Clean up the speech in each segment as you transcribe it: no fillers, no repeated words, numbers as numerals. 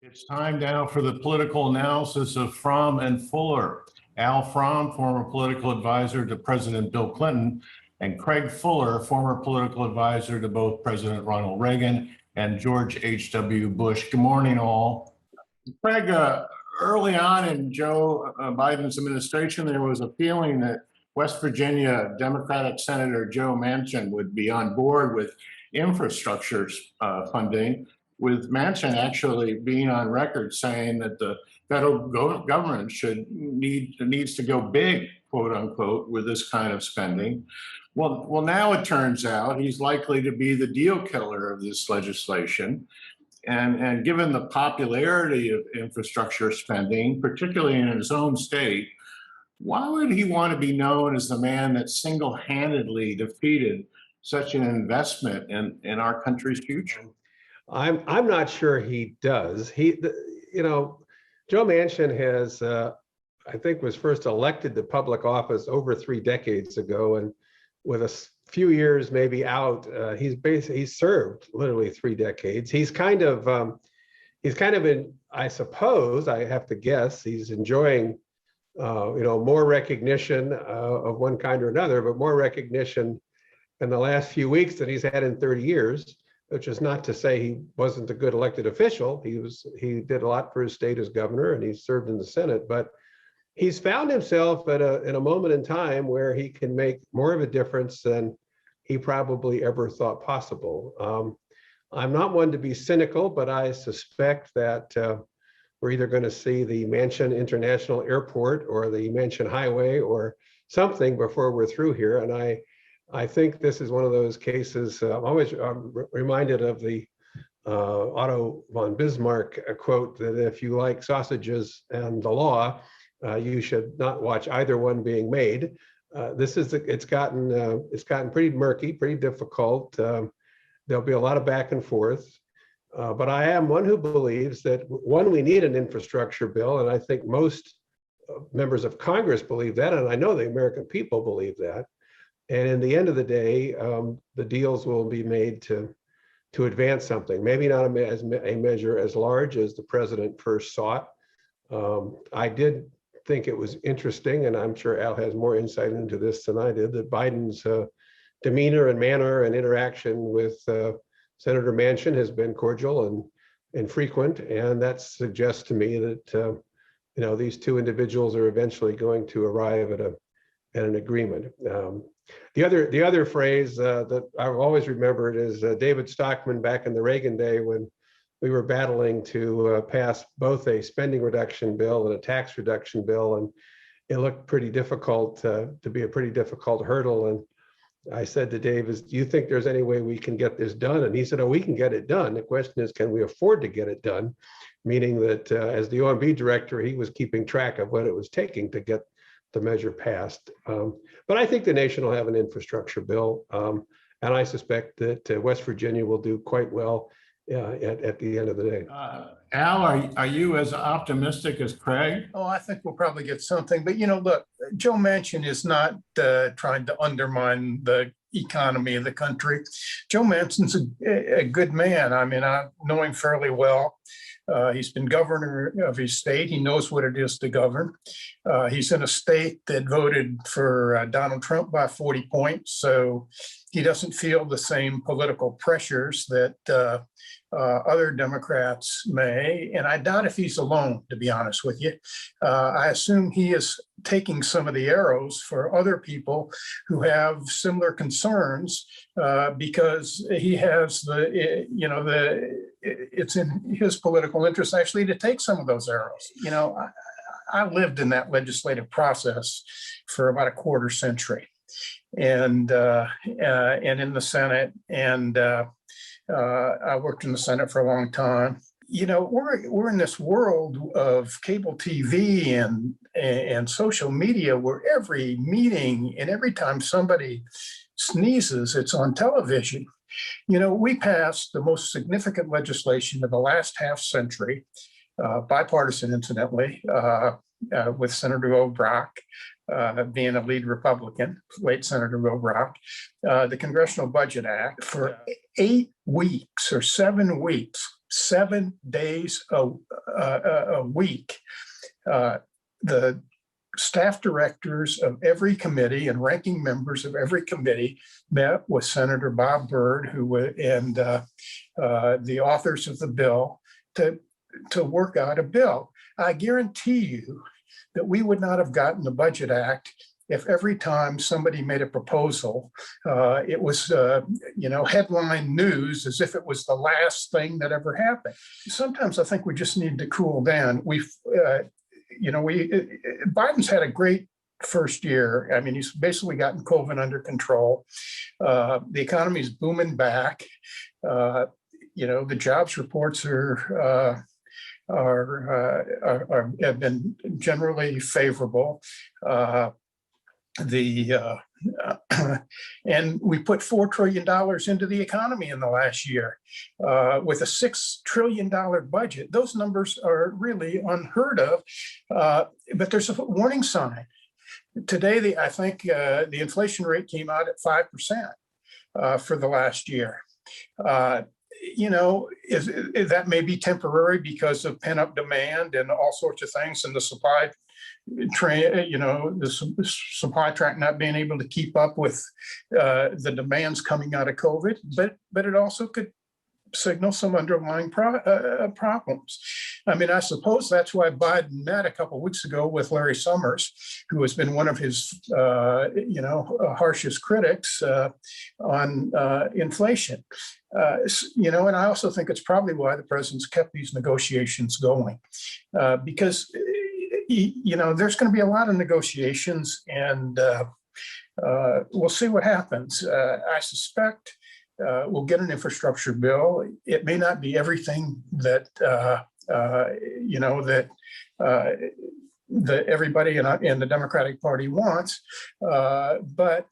It's time now for the political analysis of Fromm and Fuller. Al Fromm, former political advisor to President Bill Clinton, and Craig Fuller, former political advisor to both President Ronald Reagan and George H.W. Bush. Good morning, all. Craig, early on in Joe Biden's administration, there was a feeling that West Virginia Democratic Senator Joe Manchin would be on board with infrastructure funding, with Manchin actually being on record saying that the federal government needs to go big, quote unquote, with this kind of spending. Well, now it turns out he's likely to be the deal killer of this legislation. And given the popularity of infrastructure spending, particularly in his own state, why would he want to be known as the man that single-handedly defeated such an investment in our country's future? I'm not sure he does. Joe Manchin has, I think, was first elected to public office over 3 decades ago, and with a few years maybe out, he's served literally 3 decades. He's kind of in, I suppose, I have to guess, he's enjoying, more recognition of one kind or another, but more recognition in the last few weeks than he's had in 30 years. Which is not to say he wasn't a good elected official. He did a lot for his state as governor, and he served in the Senate. But he's found himself in a moment in time where he can make more of a difference than he probably ever thought possible. I'm not one to be cynical, but I suspect that we're either going to see the Manchin International Airport or the Manchin Highway or something before we're through here. And I think this is one of those cases. I'm always reminded of the Otto von Bismarck quote that if you like sausages and the law, you should not watch either one being made. It's gotten pretty murky, pretty difficult. There'll be a lot of back and forth. But I am one who believes that, one, we need an infrastructure bill, and I think most members of Congress believe that, and I know the American people believe that. And in the end of the day, the deals will be made to advance something. Maybe not a measure as large as the president first sought. I did think it was interesting, and I'm sure Al has more insight into this than I did, that Biden's demeanor and manner and interaction with Senator Manchin has been cordial and frequent, and that suggests to me that these two individuals are eventually going to arrive at an agreement. The other phrase that I've always remembered is David Stockman back in the Reagan day, when we were battling to pass both a spending reduction bill and a tax reduction bill, and it looked pretty difficult to be a pretty difficult hurdle. And I said to Dave, do you think there's any way we can get this done? And he said, oh, we can get it done. The question is, can we afford to get it done? Meaning that as the OMB director, he was keeping track of what it was taking to get the measure passed. But I think the nation will have an infrastructure bill. And I suspect that West Virginia will do quite well at the end of the day. Al, are you as optimistic as Craig? Oh, I think we'll probably get something. But, look, Joe Manchin is not trying to undermine the economy of the country. Joe Manchin's a good man. I mean, I know him fairly well. He's been governor of his state. He knows what it is to govern. He's in a state that voted for Donald Trump by 40 points. So he doesn't feel the same political pressures that other Democrats may. And I doubt if he's alone, to be honest with you. I assume he is taking some of the arrows for other people who have similar concerns because he has it's in his political interest actually to take some of those arrows. I lived in that legislative process for about a quarter century, and in the Senate, and I worked in the Senate for a long time. We're in this world of cable TV and social media where every meeting and every time somebody sneezes, it's on television. We passed the most significant legislation of the last half century, bipartisan, incidentally, with Senator Roadblock being a lead Republican, late Senator Roadblock, the Congressional Budget Act. For 8 weeks or 7 weeks, 7 days a week. The staff directors of every committee and ranking members of every committee met with Senator Bob Byrd, and the authors of the bill to work out a bill. I guarantee you that we would not have gotten the Budget Act if every time somebody made a proposal, it was, headline news as if it was the last thing that ever happened. Sometimes I think we just need to cool down. Biden's had a great first year. I mean, he's basically gotten COVID under control. The economy's booming back. The jobs reports have been generally favorable. And we put $4 trillion into the economy in the last year with a $6 trillion budget. Those numbers are really unheard of, but there's a warning sign. Today, I think the inflation rate came out at 5% for the last year. That may be temporary because of pent-up demand and all sorts of things, and the supply train, the supply track not being able to keep up with the demands coming out of COVID, but it also could signal some underlying problems. I mean, I suppose that's why Biden met a couple of weeks ago with Larry Summers, who has been one of his, harshest critics on inflation. And I also think it's probably why the president's kept these negotiations going, because there's going to be a lot of negotiations, and we'll see what happens. I suspect we'll get an infrastructure bill. It may not be everything that that everybody in the Democratic Party wants, but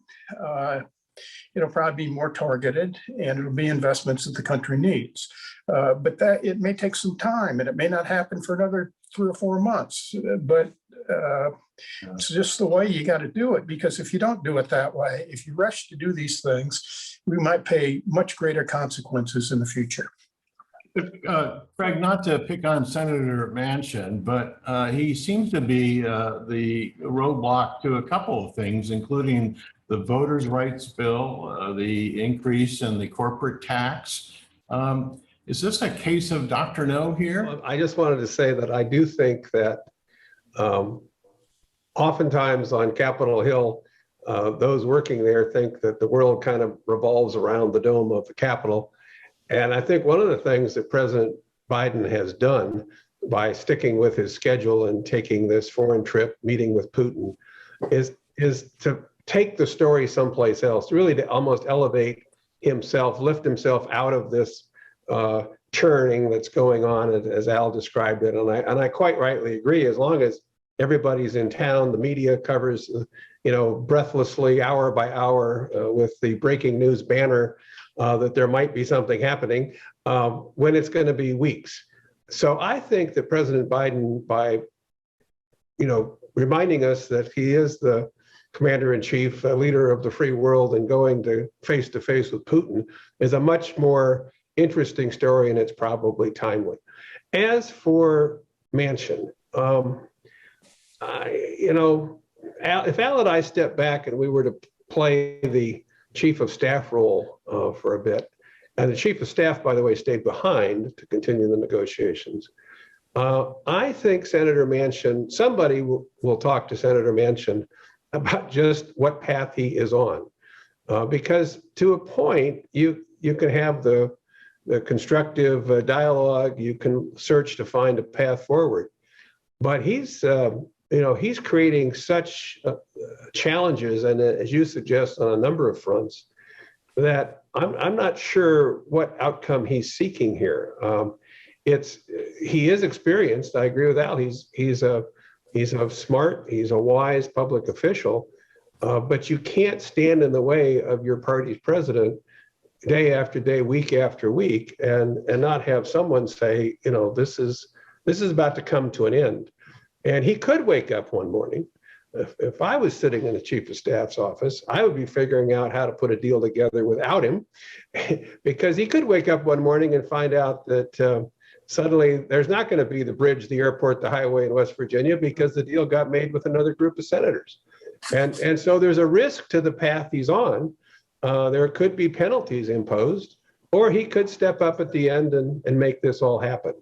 it'll probably be more targeted, and it'll be investments that the country needs. But that it may take some time, and it may not happen for another 3 or 4 months. But it's just the way you got to do it, because if you don't do it that way, if you rush to do these things, we might pay much greater consequences in the future. Craig, not to pick on Senator Manchin, but he seems to be the roadblock to a couple of things, including the voters' rights bill, the increase in the corporate tax. Is this a case of Dr. No here? Well, I just wanted to say that I do think that oftentimes on Capitol Hill, those working there think that the world kind of revolves around the dome of the Capitol. And I think one of the things that President Biden has done by sticking with his schedule and taking this foreign trip, meeting with Putin, is to take the story someplace else, really to almost elevate himself, lift himself out of this churning that's going on, as Al described it. And I quite rightly agree, as long as everybody's in town, the media covers, breathlessly, hour by hour, with the breaking news banner that there might be something happening, when it's going to be weeks. So I think that President Biden, by reminding us that he is the commander-in-chief, leader of the free world, and going to face with Putin, is a much more interesting story, and it's probably timely. As for Manchin, if Al and I step back and we were to play the chief of staff role for a bit, and the chief of staff, by the way, stayed behind to continue the negotiations, I think Senator Manchin, somebody will talk to Senator Manchin about just what path he is on, because to a point, you can have the constructive dialogue, you can search to find a path forward, but he's creating such challenges, and as you suggest, on a number of fronts, that I'm not sure what outcome he's seeking here. He is experienced. I agree with Al. He's a smart, he's a wise public official, but you can't stand in the way of your party's president day after day, week after week, and not have someone say, this is about to come to an end. And he could wake up one morning if I was sitting in the chief of staff's office, I would be figuring out how to put a deal together without him, because he could wake up one morning and find out that suddenly there's not going to be the bridge, the airport, the highway in West Virginia, because the deal got made with another group of senators. And so there's a risk to the path he's on. There could be penalties imposed, or he could step up at the end and make this all happen.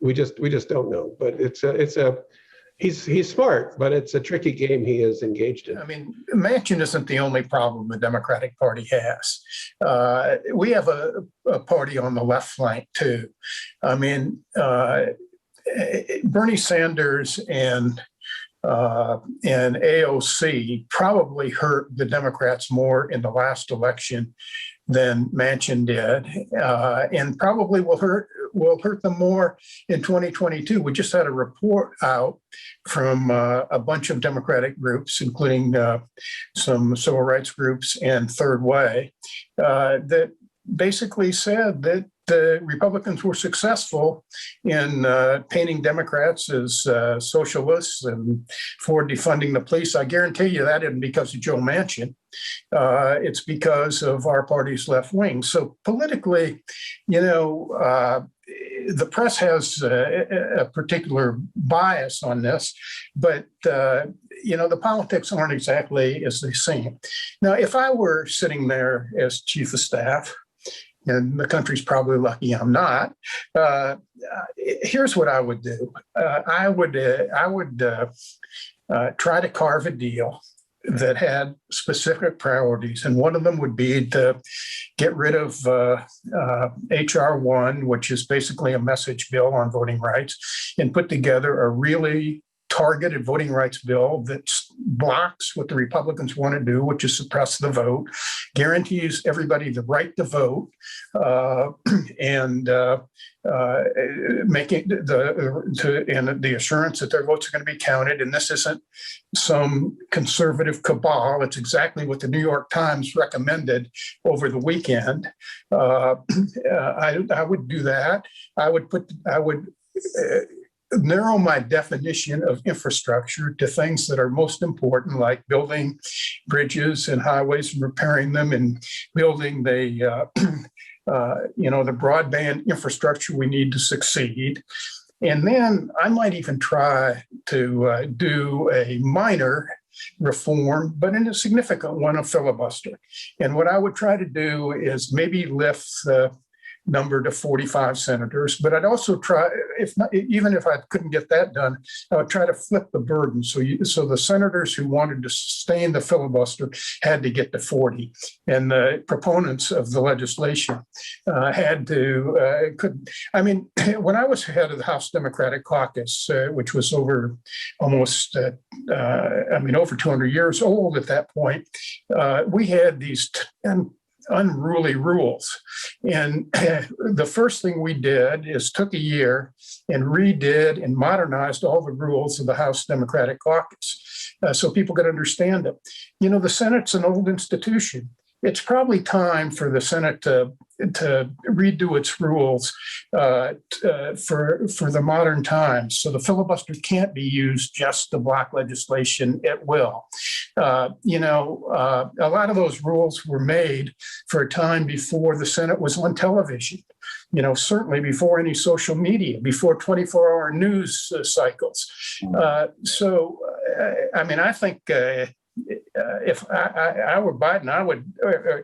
We just don't know. But he's smart, but it's a tricky game he is engaged in. I mean, Manchin isn't the only problem the Democratic Party has. We have a party on the left flank too. I mean, Bernie Sanders and AOC probably hurt the Democrats more in the last election than Manchin did, and probably will hurt them more in 2022. We just had a report out from a bunch of Democratic groups, including some civil rights groups and Third Way, that basically said that the Republicans were successful in painting Democrats as socialists and for defunding the police. I guarantee you that isn't because of Joe Manchin. It's because of our party's left wing. So politically, the press has a particular bias on this, but the politics aren't exactly as they seem. Now, if I were sitting there as chief of staff, and the country's probably lucky I'm not, here's what I would do. I would try to carve a deal that had specific priorities. And one of them would be to get rid of HR 1, which is basically a message bill on voting rights, and put together a really targeted voting rights bill that blocks what the Republicans want to do, which is suppress the vote, guarantees everybody the right to vote, and making the assurance that their votes are going to be counted. And this isn't some conservative cabal. It's exactly what the New York Times recommended over the weekend. I would do that. I would narrow my definition of infrastructure to things that are most important, like building bridges and highways and repairing them, and building the broadband infrastructure we need to succeed. And then I might even try to do a minor reform, but in a significant one, a filibuster. And what I would try to do is maybe lift the number to 45 senators, but I'd also try, even if I couldn't get that done, I would try to flip the burden. So the senators who wanted to sustain the filibuster had to get to 40, and the proponents of the legislation had to, when I was head of the House Democratic Caucus, which was over almost, over 200 years old at that point, we had these 10 unruly rules. And the first thing we did is took a year and redid and modernized all the rules of the House Democratic Caucus so people could understand it. The Senate's an old institution. It's probably time for the Senate to redo its rules for the modern times. So the filibuster can't be used just to block legislation at will. A lot of those rules were made for a time before the Senate was on television. Certainly before any social media, before 24-hour news cycles. I think if I were Biden, I would,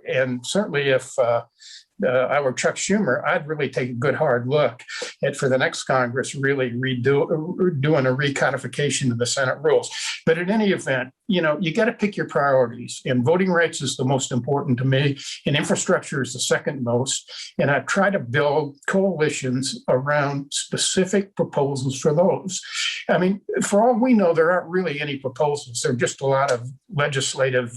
and certainly if I were Chuck Schumer, I'd really take a good hard look at, for the next Congress, really doing a recodification of the Senate rules. But in any event, you got to pick your priorities, and voting rights is the most important to me, and infrastructure is the second most. And I try to build coalitions around specific proposals for those. For all we know, there aren't really any proposals. There are just a lot of legislative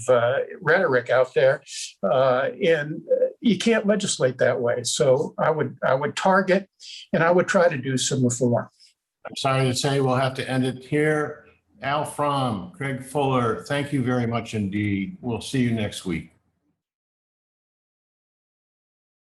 rhetoric out there, and you can't legislate that way. So I would target, and I would try to do some reform. I'm sorry to say we'll have to end it here. Al Fromm, Craig Fuller, thank you very much indeed. We'll see you next week.